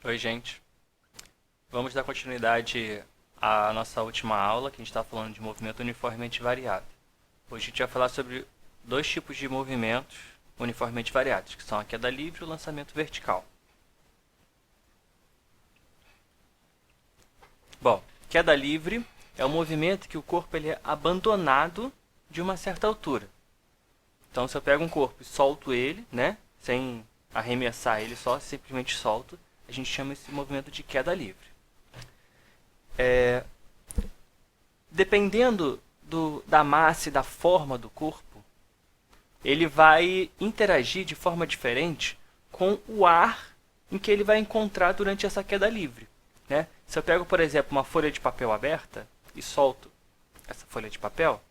Oi, gente. Vamos dar continuidade à nossa última aula, que a gente está falando de movimento uniformemente variado. Hoje a gente vai falar sobre dois tipos de movimentos uniformemente variados, que são a queda livre e o lançamento vertical. Bom, queda livre é um movimento que o corpo ele é abandonado de uma certa altura. Então, se eu pego um corpo e solto ele, sem arremessar ele, só simplesmente solto, a gente chama esse movimento de queda livre. Dependendo da massa e da forma do corpo, ele vai interagir de forma diferente com o ar em que ele vai encontrar durante essa queda livre. Se eu pego, por exemplo, uma folha de papel aberta e solto essa folha de papel,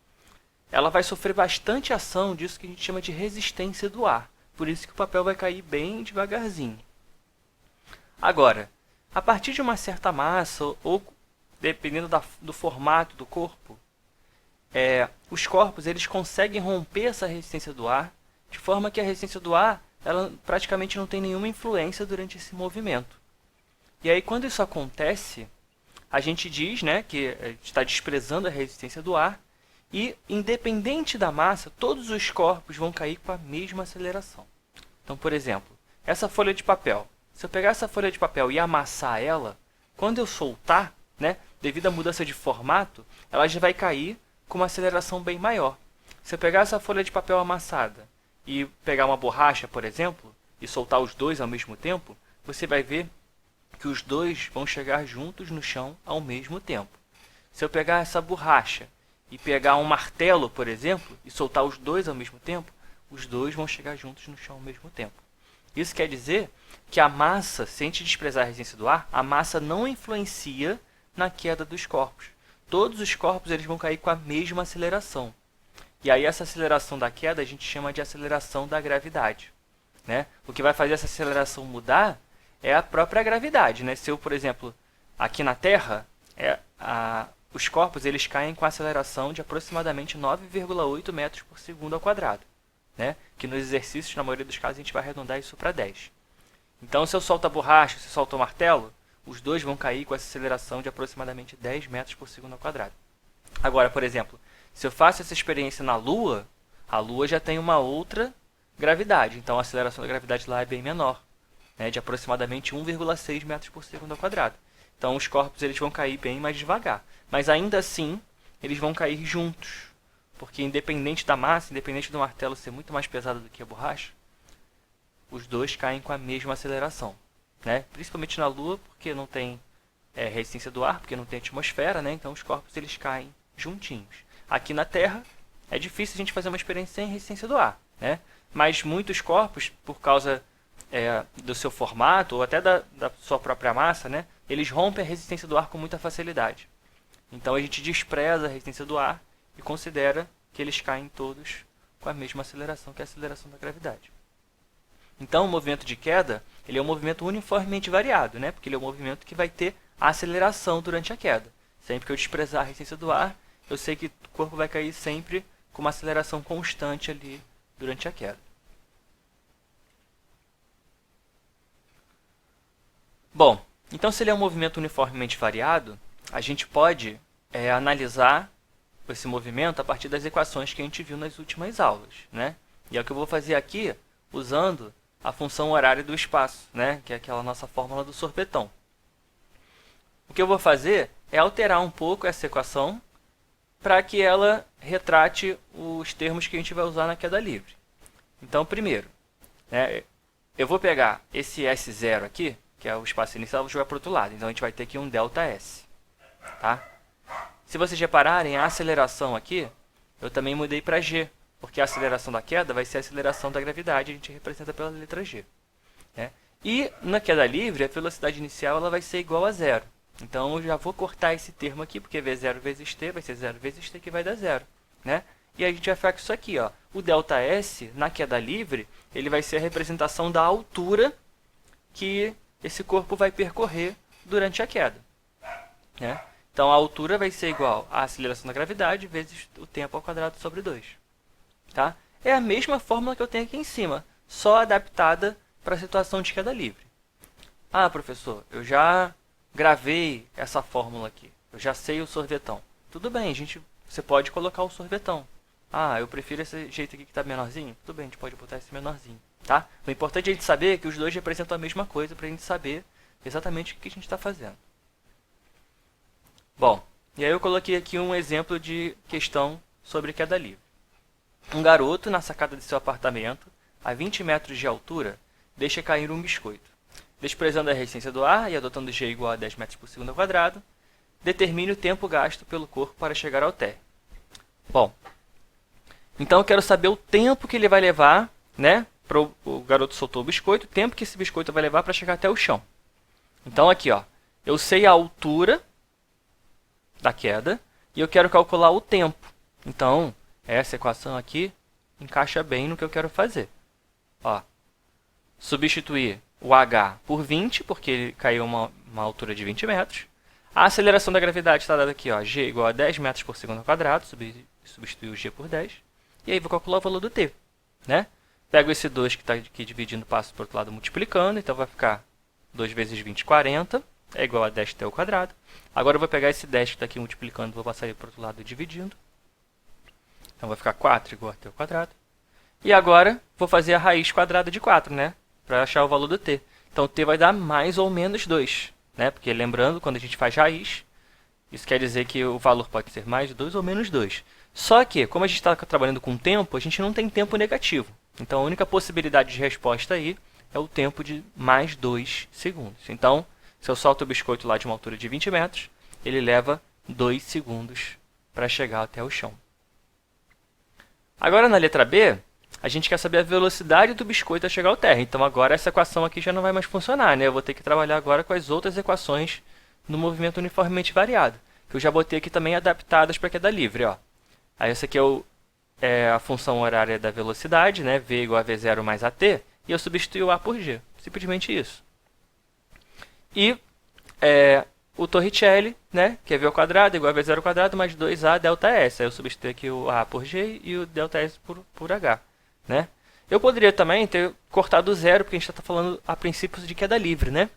ela vai sofrer bastante ação disso que a gente chama de resistência do ar. Por isso que o papel vai cair bem devagarzinho. Agora, a partir de uma certa massa, ou dependendo do formato do corpo, os corpos eles conseguem romper essa resistência do ar, de forma que a resistência do ar ela praticamente não tem nenhuma influência durante esse movimento. E aí, quando isso acontece, a gente diz que a gente está desprezando a resistência do ar, e, independente da massa, todos os corpos vão cair com a mesma aceleração. Então, por exemplo, essa folha de papel. Se eu pegar essa folha de papel e amassar ela, quando eu soltar, devido à mudança de formato, ela já vai cair com uma aceleração bem maior. Se eu pegar essa folha de papel amassada e pegar uma borracha, por exemplo, e soltar os dois ao mesmo tempo, você vai ver que os dois vão chegar juntos no chão ao mesmo tempo. Se eu pegar essa borracha e pegar um martelo, por exemplo, e soltar os dois ao mesmo tempo, os dois vão chegar juntos no chão ao mesmo tempo. Isso quer dizer que a massa, se a gente desprezar a resistência do ar, a massa não influencia na queda dos corpos. Todos os corpos eles vão cair com a mesma aceleração. E aí essa aceleração da queda a gente chama de aceleração da gravidade. O que vai fazer essa aceleração mudar é a própria gravidade. Se eu, por exemplo, aqui na Terra, os corpos eles caem com a aceleração de aproximadamente 9,8 metros por segundo ao quadrado. Que nos exercícios, na maioria dos casos, a gente vai arredondar isso para 10. Então, se eu solto a borracha, se eu solto o martelo, os dois vão cair com essa aceleração de aproximadamente 10 metros por segundo ao quadrado. Agora, por exemplo, se eu faço essa experiência na Lua, a Lua já tem uma outra gravidade. Então, a aceleração da gravidade lá é bem menor, de aproximadamente 1,6 metros por segundo ao quadrado. Então, os corpos eles vão cair bem mais devagar. Mas, ainda assim, eles vão cair juntos. Porque, independente da massa, independente do martelo ser muito mais pesado do que a borracha, os dois caem com a mesma aceleração. Principalmente na Lua, porque não tem resistência do ar, porque não tem atmosfera, então os corpos eles caem juntinhos. Aqui na Terra, é difícil a gente fazer uma experiência sem resistência do ar. Mas muitos corpos, por causa do seu formato, ou até da sua própria massa, eles rompem a resistência do ar com muita facilidade. Então a gente despreza a resistência do ar e considera que eles caem todos com a mesma aceleração, que é a aceleração da gravidade. Então, o movimento de queda ele é um movimento uniformemente variado, porque ele é um movimento que vai ter a aceleração durante a queda. Sempre que eu desprezar a resistência do ar, eu sei que o corpo vai cair sempre com uma aceleração constante ali durante a queda. Bom, então se ele é um movimento uniformemente variado, a gente pode analisar esse movimento a partir das equações que a gente viu nas últimas aulas. E é o que eu vou fazer aqui usando a função horária do espaço, que é aquela nossa fórmula do sorvetão. O que eu vou fazer é alterar um pouco essa equação para que ela retrate os termos que a gente vai usar na queda livre. Então, primeiro, eu vou pegar esse S0 aqui, que é o espaço inicial, vou jogar para o outro lado. Então, a gente vai ter aqui um ΔS. Se vocês repararem, a aceleração aqui, eu também mudei para G, porque a aceleração da queda vai ser a aceleração da gravidade, a gente representa pela letra G. E na queda livre, a velocidade inicial ela vai ser igual a zero. Então, eu já vou cortar esse termo aqui, porque V0 vezes T vai ser 0 vezes T, que vai dar zero. E a gente vai ficar com isso aqui. O ΔS, na queda livre, ele vai ser a representação da altura que esse corpo vai percorrer durante a queda. Então, a altura vai ser igual à aceleração da gravidade vezes o tempo ao quadrado sobre 2. É a mesma fórmula que eu tenho aqui em cima, só adaptada para a situação de queda livre. Ah, professor, eu já gravei essa fórmula aqui. Eu já sei o sorvetão. Tudo bem, você pode colocar o sorvetão. Ah, eu prefiro esse jeito aqui que está menorzinho. Tudo bem, a gente pode botar esse menorzinho, tá? O importante é a gente saber que os dois representam a mesma coisa para a gente saber exatamente o que a gente está fazendo. Bom, e aí eu coloquei aqui um exemplo de questão sobre queda livre. Um garoto, na sacada de seu apartamento, a 20 metros de altura, deixa cair um biscoito. Desprezando a resistência do ar e adotando g igual a 10 metros por segundo ao quadrado, determine o tempo gasto pelo corpo para chegar ao térreo. Bom, então eu quero saber o tempo que ele vai levar, né? O garoto soltou o biscoito, o tempo que esse biscoito vai levar para chegar até o chão. Então aqui, ó, eu sei a altura da queda e eu quero calcular o tempo. Então, essa equação aqui encaixa bem no que eu quero fazer. Ó, substituir o h por 20, porque ele caiu uma altura de 20 metros. A aceleração da gravidade está dada aqui, ó, g igual a 10 metros por segundo ao quadrado, substituir o g por 10. E aí vou calcular o valor do t, né? Pego esse 2 que está aqui dividindo, passo para o outro lado multiplicando, então vai ficar 2 vezes 20, 40, é igual a 10t ao quadrado. Agora eu vou pegar esse 10 que está aqui multiplicando, vou passar ele para o outro lado dividindo. Então vai ficar 4 igual a t ao quadrado. E agora vou fazer a raiz quadrada de 4, né? Para achar o valor do t. Então t vai dar mais ou menos 2, né? Porque lembrando, quando a gente faz raiz, isso quer dizer que o valor pode ser mais 2 ou menos 2. Só que, como a gente está trabalhando com tempo, a gente não tem tempo negativo. Então a única possibilidade de resposta aí é o tempo de mais 2 segundos. Então, se eu solto o biscoito lá de uma altura de 20 metros, ele leva 2 segundos para chegar até o chão. Agora na letra B, a gente quer saber a velocidade do biscoito a chegar ao térreo. Então agora essa equação aqui já não vai mais funcionar, né? Eu vou ter que trabalhar agora com as outras equações no movimento uniformemente variado, que eu já botei aqui também adaptadas para queda livre, ó. Aí essa aqui é a função horária da velocidade, né? V igual a V0 mais AT, e eu substituo A por G. Simplesmente isso. E o Torricelli, né? Que é V ao quadrado igual a V0 ao quadrado mais 2A delta S. Aí eu substituo aqui o A por G e o delta S por H, né? Eu poderia também ter cortado o zero, porque a gente está falando a princípios de queda livre, né?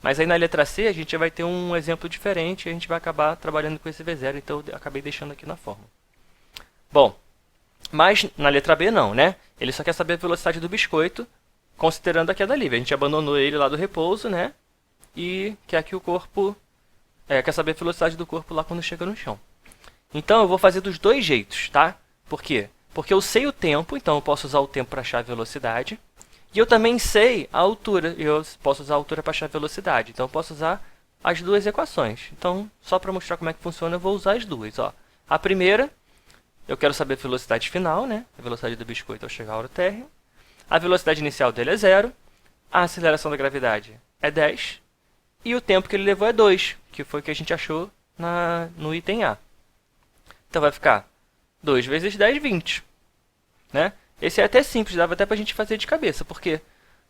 Mas aí na letra C a gente vai ter um exemplo diferente e a gente vai acabar trabalhando com esse V0, então eu acabei deixando aqui na fórmula. Bom, mas na letra B não, né? Ele só quer saber a velocidade do biscoito, considerando a queda livre. A gente abandonou ele lá do repouso, né? E quer que o corpo... quer saber a velocidade do corpo lá quando chega no chão. Então eu vou fazer dos dois jeitos, tá? Por quê? Porque eu sei o tempo, então eu posso usar o tempo para achar a velocidade. E eu também sei a altura, e eu posso usar a altura para achar a velocidade. Então eu posso usar as duas equações. Então, só para mostrar como é que funciona, eu vou usar as duas. Ó. A primeira, eu quero saber a velocidade final, né? A velocidade do biscoito ao chegar ao térreo. A velocidade inicial dele é 0. A aceleração da gravidade é 10. E o tempo que ele levou é 2, que foi o que a gente achou no item A. Então vai ficar 2 vezes 10, 20. Né? Esse é até simples, dava até para a gente fazer de cabeça, porque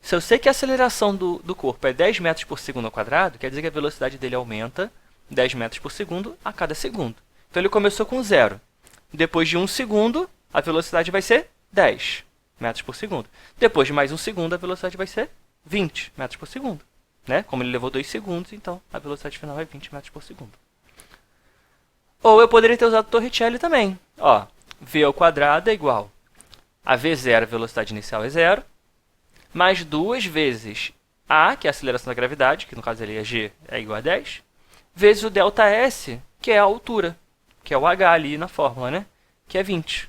se eu sei que a aceleração do corpo é 10 metros por segundo ao quadrado, quer dizer que a velocidade dele aumenta 10 metros por segundo a cada segundo. Então ele começou com 0. Depois de 1 segundo, a velocidade vai ser 10 metros por segundo. Depois de mais 1 segundo, a velocidade vai ser 20 metros por segundo. Né? Como ele levou 2 segundos, então a velocidade final é 20 metros por segundo. Ou eu poderia ter usado Torricelli também. Ó, v ao quadrado é igual a V0, a velocidade inicial é 0, mais 2 vezes A, que é a aceleração da gravidade, que no caso ali é G, é igual a 10, vezes o delta S, que é a altura, que é o H ali na fórmula, né? Que é 20.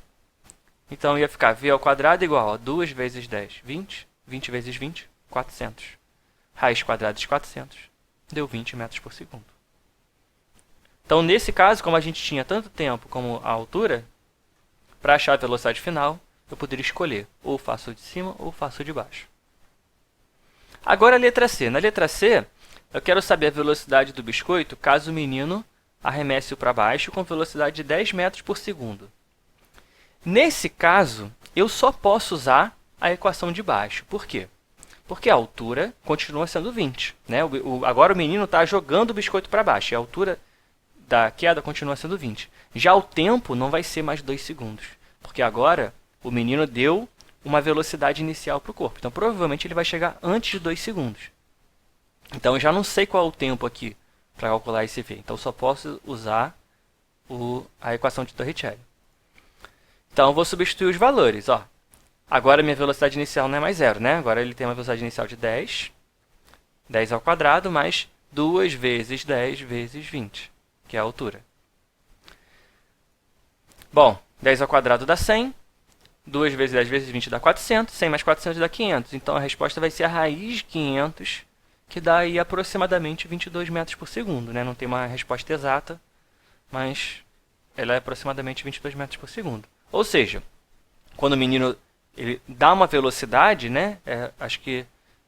Então ia ficar V ao quadrado igual a 2 vezes 10, 20, 20 vezes 20, 400. Raiz quadrada de 400, deu 20 metros por segundo. Então, nesse caso, como a gente tinha tanto tempo como a altura, para achar a velocidade final, eu poderia escolher ou faço de cima ou faço de baixo. Agora a letra C. Na letra C, eu quero saber a velocidade do biscoito caso o menino arremesse-o para baixo com velocidade de 10 metros por segundo. Nesse caso, eu só posso usar a equação de baixo. Por quê? Porque a altura continua sendo 20. Né? Agora o menino está jogando o biscoito para baixo e a altura da queda continua sendo 20. Já o tempo não vai ser mais 2 segundos, porque agora o menino deu uma velocidade inicial para o corpo. Então, provavelmente, ele vai chegar antes de 2 segundos. Então eu já não sei qual é o tempo aqui para calcular esse V. Então eu só posso usar a equação de Torricelli. Então eu vou substituir os valores. Ó. Agora minha velocidade inicial não é mais zero, né? Agora ele tem uma velocidade inicial de 10. 10 ao quadrado mais 2 vezes 10 vezes 20, que é a altura. Bom, 10 ao quadrado dá 100. 2 vezes 10 vezes 20 dá 400. 100 mais 400 dá 500. Então a resposta vai ser a raiz de 500, que dá aí aproximadamente 22 metros por segundo. Né? Não tem uma resposta exata, mas ela é aproximadamente 22 metros por segundo. Ou seja, quando o menino ele dá uma velocidade, né? Acho que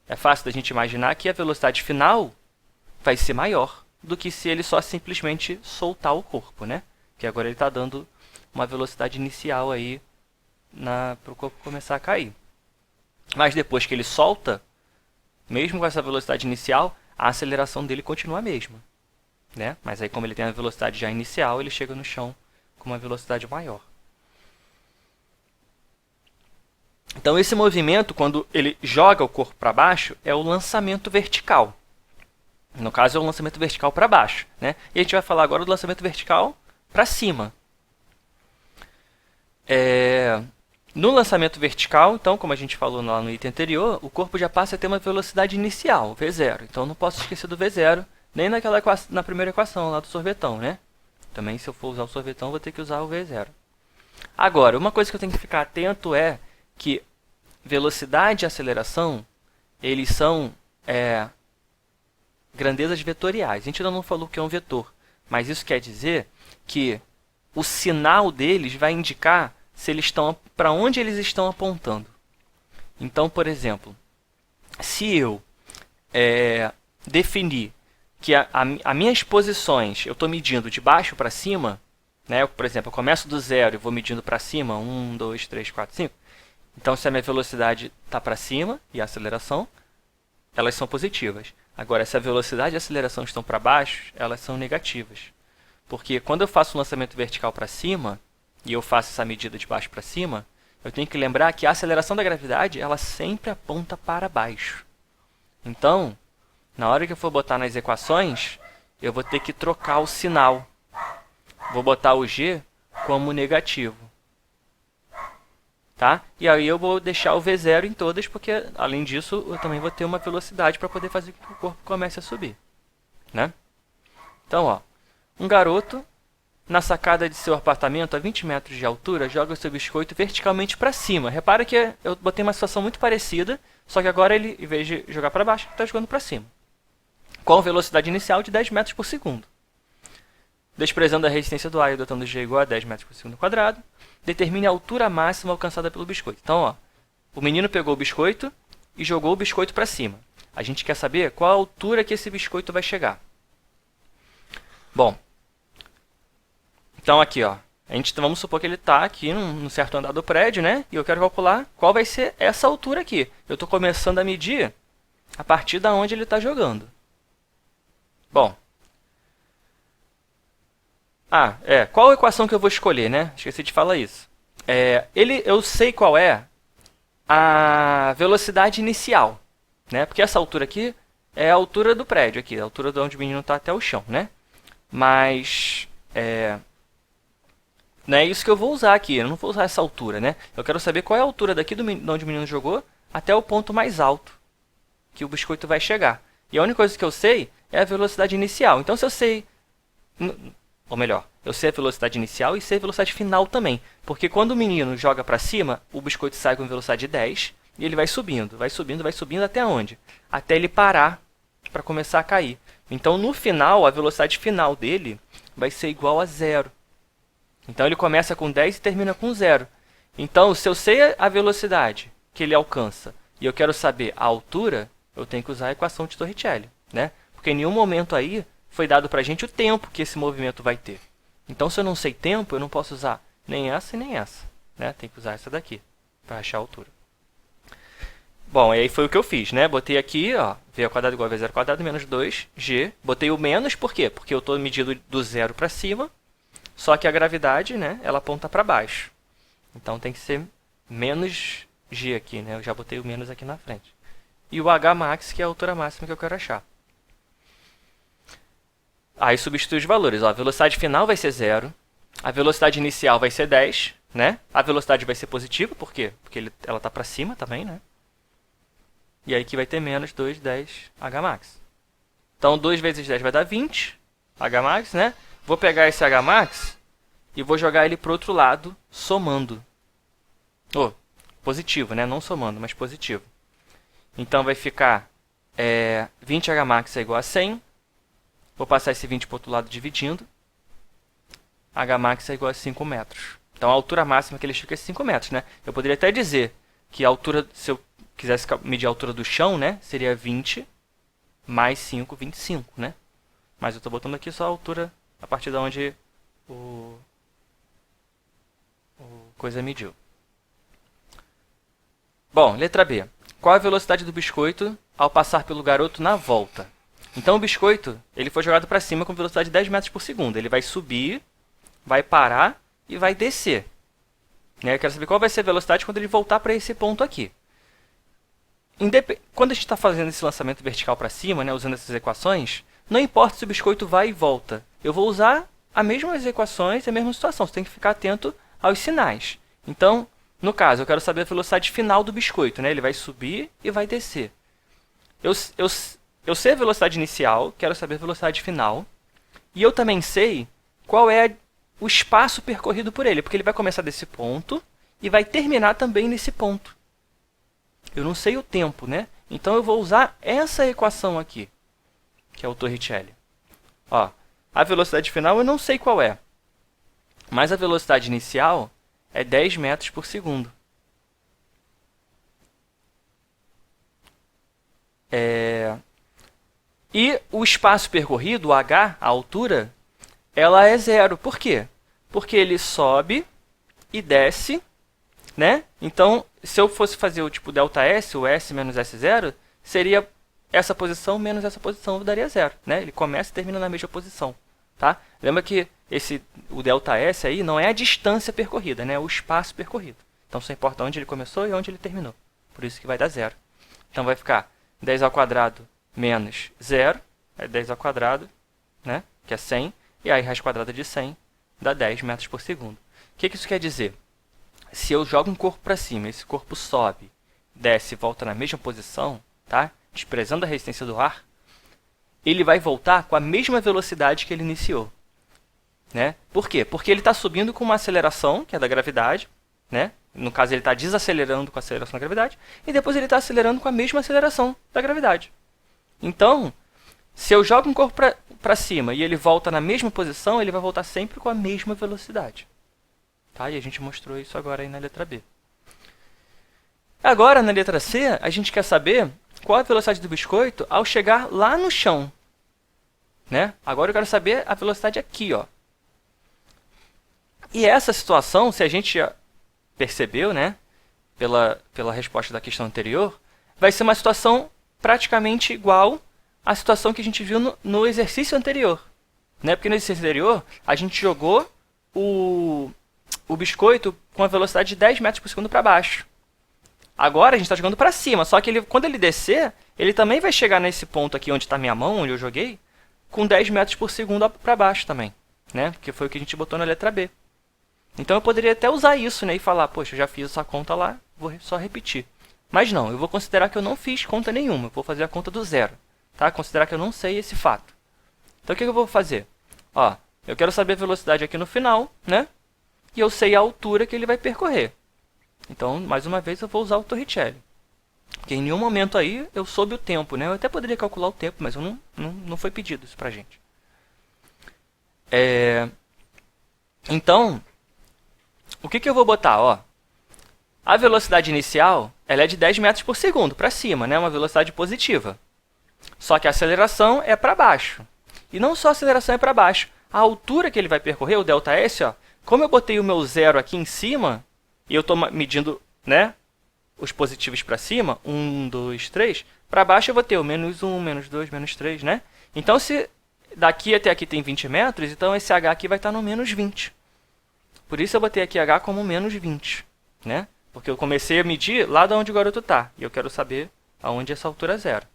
é fácil da gente imaginar que a velocidade final vai ser maior do que se ele só simplesmente soltar o corpo, né? Que agora ele está dando uma velocidade inicial aí para o corpo começar a cair. Mas depois que ele solta, mesmo com essa velocidade inicial, a aceleração dele continua a mesma, né? Mas aí como ele tem a velocidade já inicial, ele chega no chão com uma velocidade maior. Então esse movimento, quando ele joga o corpo para baixo, é o lançamento vertical. No caso, é o lançamento vertical para baixo, né? E a gente vai falar agora do lançamento vertical para cima. No lançamento vertical, então, como a gente falou lá no item anterior, o corpo já passa a ter uma velocidade inicial, V0. Então, não posso esquecer do V0, nem na primeira equação lá do sorvetão, né? Também, se eu for usar o sorvetão, vou ter que usar o V0. Agora, uma coisa que eu tenho que ficar atento é que velocidade e aceleração, eles são grandezas vetoriais. A gente ainda não falou o que é um vetor, mas isso quer dizer que o sinal deles vai indicar se eles estão para onde eles estão apontando. Então, por exemplo, se eu definir que as minhas posições eu estou medindo de baixo para cima, né? Por exemplo, eu começo do zero e vou medindo para cima, 1, 2, 3, 4, 5. Então, se a minha velocidade está para cima e a aceleração, elas são positivas. Agora, se a velocidade e a aceleração estão para baixo, elas são negativas. Porque quando eu faço um lançamento vertical para cima, e eu faço essa medida de baixo para cima, eu tenho que lembrar que a aceleração da gravidade ela sempre aponta para baixo. Então, na hora que eu for botar nas equações, eu vou ter que trocar o sinal. Vou botar o g como negativo. Tá? E aí eu vou deixar o V0 em todas, porque além disso eu também vou ter uma velocidade para poder fazer com que o corpo comece a subir. Né? Então, ó, um garoto na sacada de seu apartamento a 20 metros de altura joga o seu biscoito verticalmente para cima. Repara que eu botei uma situação muito parecida, só que agora ele, em vez de jogar para baixo, está jogando para cima. Com velocidade inicial de 10 metros por segundo. Desprezando a resistência do ar e adotando g igual a 10 metros por segundo quadrado, determine a altura máxima alcançada pelo biscoito. Então, ó, o menino pegou o biscoito e jogou o biscoito para cima. A gente quer saber qual a altura que esse biscoito vai chegar. Bom, então aqui, ó, vamos supor que ele está aqui num certo andar do prédio, né? E eu quero calcular qual vai ser essa altura aqui. Eu estou começando a medir a partir da onde ele está jogando. Bom, qual a equação que eu vou escolher, né? Esqueci de falar isso. Eu sei qual é a velocidade inicial, né? Porque essa altura aqui é a altura do prédio, aqui, a altura de onde o menino está até o chão, né? Mas não é isso que eu vou usar aqui, eu não vou usar essa altura, né? Eu quero saber qual é a altura daqui de onde o menino jogou até o ponto mais alto que o biscoito vai chegar. E a única coisa que eu sei é a velocidade inicial. Então, se eu sei... Ou melhor, eu sei a velocidade inicial e sei a velocidade final também. Porque quando o menino joga para cima, o biscoito sai com velocidade 10 e ele vai subindo, vai subindo, vai subindo até onde? Até ele parar para começar a cair. Então, no final, a velocidade final dele vai ser igual a 0. Então, ele começa com 10 e termina com 0. Então, se eu sei a velocidade que ele alcança e eu quero saber a altura, eu tenho que usar a equação de Torricelli, né? Porque em nenhum momento aí foi dado para a gente o tempo que esse movimento vai ter. Então, se eu não sei tempo, eu não posso usar nem essa e nem essa, né? Tem que usar essa daqui para achar a altura. Bom, e aí foi o que eu fiz, né? Botei aqui, ó, v ao quadrado igual a v0 ao quadrado menos 2g. Botei o menos, por quê? Porque eu estou medindo do zero para cima, só que a gravidade, né, ela aponta para baixo. Então, tem que ser menos g aqui, né? Eu já botei o menos aqui na frente. E o h max, que é a altura máxima que eu quero achar. Aí substitui os valores. Ó, a velocidade final vai ser 0. A velocidade inicial vai ser 10. Né? A velocidade vai ser positiva. Por quê? Porque ela está para cima também. Né? E aí aqui vai ter menos 2, 10 Hmax. Então 2 vezes 10 vai dar 20 Hmax. Né? Vou pegar esse Hmax e vou jogar ele para o outro lado, somando. Positivo, né? Não somando, mas positivo. Então vai ficar 20 Hmax é igual a 100. Vou passar esse 20 para o outro lado dividindo. Hmax é igual a 5 metros. Então a altura máxima que ele fica é 5 metros. Né? Eu poderia até dizer que a altura, se eu quisesse medir a altura do chão, né, seria 20 mais 5, 25. Né? Mas eu estou botando aqui só a altura a partir de onde o coisa mediu. Bom, letra B. Qual a velocidade do biscoito ao passar pelo garoto na volta? Então o biscoito ele foi jogado para cima com velocidade de 10 metros por segundo. Ele vai subir, vai parar e vai descer. Né? Eu quero saber qual vai ser a velocidade quando ele voltar para esse ponto aqui. Quando a gente está fazendo esse lançamento vertical para cima, né, usando essas equações, não importa se o biscoito vai e volta. Eu vou usar as mesmas equações, a mesma situação. Você tem que ficar atento aos sinais. Então, no caso, eu quero saber a velocidade final do biscoito. Né? Ele vai subir e vai descer. Eu sei a velocidade inicial, quero saber a velocidade final. E eu também sei qual é o espaço percorrido por ele. Porque ele vai começar desse ponto e vai terminar também nesse ponto. Eu não sei o tempo, né? Então eu vou usar essa equação aqui, que é o Torricelli. Ó, a velocidade final eu não sei qual é. Mas a velocidade inicial é 10 metros por segundo. E o espaço percorrido, o h, a altura, ela é 0. Por quê? Porque ele sobe e desce, né? Então, se eu fosse fazer o tipo ΔS, o S menos S0, seria essa posição menos essa posição, daria 0. Né? Ele começa e termina na mesma posição. Tá? Lembra que o ΔS aí não é a distância percorrida, né? É o espaço percorrido. Então, só importa onde ele começou e onde ele terminou. Por isso que vai dar 0. Então, vai ficar 10 ao quadrado menos 0, é 10 ao quadrado, né? Que é 100, e aí raiz quadrada de 100 dá 10 metros por segundo. O que isso quer dizer? Se eu jogo um corpo para cima, esse corpo sobe, desce e volta na mesma posição, tá? Desprezando a resistência do ar, ele vai voltar com a mesma velocidade que ele iniciou. Né? Por quê? Porque ele está subindo com uma aceleração, que é da gravidade, né? No caso, ele está desacelerando com a aceleração da gravidade, e depois ele está acelerando com a mesma aceleração da gravidade. Então, se eu jogo um corpo para cima e ele volta na mesma posição, ele vai voltar sempre com a mesma velocidade. Tá? E a gente mostrou isso agora aí na letra B. Agora, na letra C, a gente quer saber qual a velocidade do biscoito ao chegar lá no chão. Né? Agora eu quero saber a velocidade aqui. Ó. E essa situação, se a gente já percebeu, né, pela resposta da questão anterior, vai ser uma situação praticamente igual à situação que a gente viu no exercício anterior. Né? Porque no exercício anterior, a gente jogou o biscoito com a velocidade de 10 metros por segundo para baixo. Agora a gente está jogando para cima, só que quando ele descer, ele também vai chegar nesse ponto aqui onde está minha mão, onde eu joguei, com 10 metros por segundo para baixo também. Né? Porque foi o que a gente botou na letra B. Então eu poderia até usar isso, né, e falar, poxa, eu já fiz essa conta lá, vou só repetir. Mas não, eu vou considerar que eu não fiz conta nenhuma, eu vou fazer a conta do zero. Tá? Considerar que eu não sei esse fato. Então o que eu vou fazer? Ó, eu quero saber a velocidade aqui no final, né? E eu sei a altura que ele vai percorrer. Então, mais uma vez, eu vou usar o Torricelli. Porque em nenhum momento aí eu soube o tempo, né? Eu até poderia calcular o tempo, mas não foi pedido isso pra gente. Então, o que eu vou botar? Ó, a velocidade inicial ela é de 10 metros por segundo, para cima, né? Uma velocidade positiva. Só que a aceleração é para baixo. E não só a aceleração é para baixo. A altura que ele vai percorrer, o ΔS, ó, como eu botei o meu zero aqui em cima, e eu estou medindo, né, os positivos para cima, 1, 2, 3, para baixo eu vou ter o menos 1, menos 2, menos 3, né? Então, se daqui até aqui tem 20 metros, então esse h aqui vai estar no menos 20. Por isso eu botei aqui h como menos 20, né? Porque eu comecei a medir lá de onde o garoto está, e eu quero saber aonde essa altura é zero.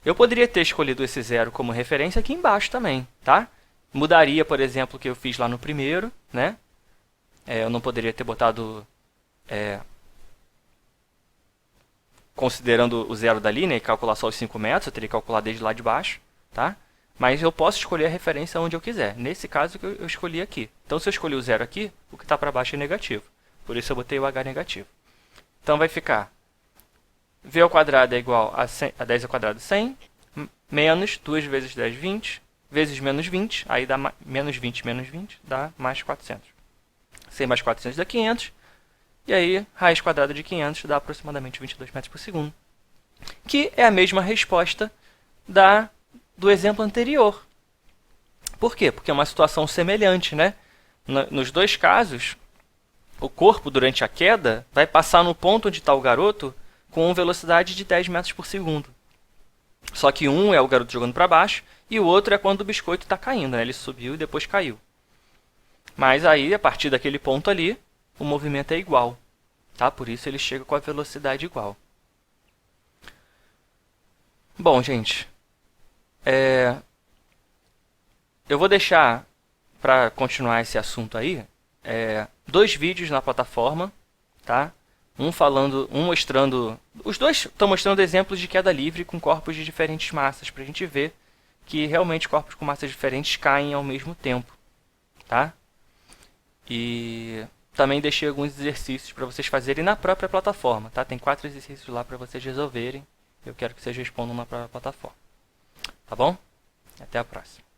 Eu poderia ter escolhido esse zero como referência aqui embaixo também, tá? Mudaria, por exemplo, o que eu fiz lá no primeiro, né? Eu não poderia ter botado, considerando o zero dali, né? E calcular só os 5 metros, eu teria que calcular desde lá de baixo, tá? Mas eu posso escolher a referência onde eu quiser. Nesse caso, eu escolhi aqui. Então, se eu escolher o zero aqui, o que está para baixo é negativo. Por isso, eu botei o h negativo. Então, vai ficar v ao quadrado é igual a 10 ao quadrado 100, menos 2 vezes 10, 20, vezes menos 20, aí dá menos 20 menos 20, dá mais 400. 100 mais 400 dá 500, e aí raiz quadrada de 500 dá aproximadamente 22 metros por segundo. Que é a mesma resposta do exemplo anterior. Por quê? Porque é uma situação semelhante, né? Nos dois casos, o corpo, durante a queda, vai passar no ponto onde está o garoto com velocidade de 10 metros por segundo. Só que um é o garoto jogando para baixo e o outro é quando o biscoito está caindo, né? Ele subiu e depois caiu. Mas aí, a partir daquele ponto ali, o movimento é igual. Tá? Por isso ele chega com a velocidade igual. Bom, gente, eu vou deixar, para continuar esse assunto aí, 2 vídeos na plataforma, tá? Um mostrando... Os dois estão mostrando exemplos de queda livre com corpos de diferentes massas, para a gente ver que realmente corpos com massas diferentes caem ao mesmo tempo, tá? E também deixei alguns exercícios para vocês fazerem na própria plataforma, tá? Tem 4 exercícios lá para vocês resolverem. Eu quero que vocês respondam na própria plataforma. Tá bom? Até a próxima.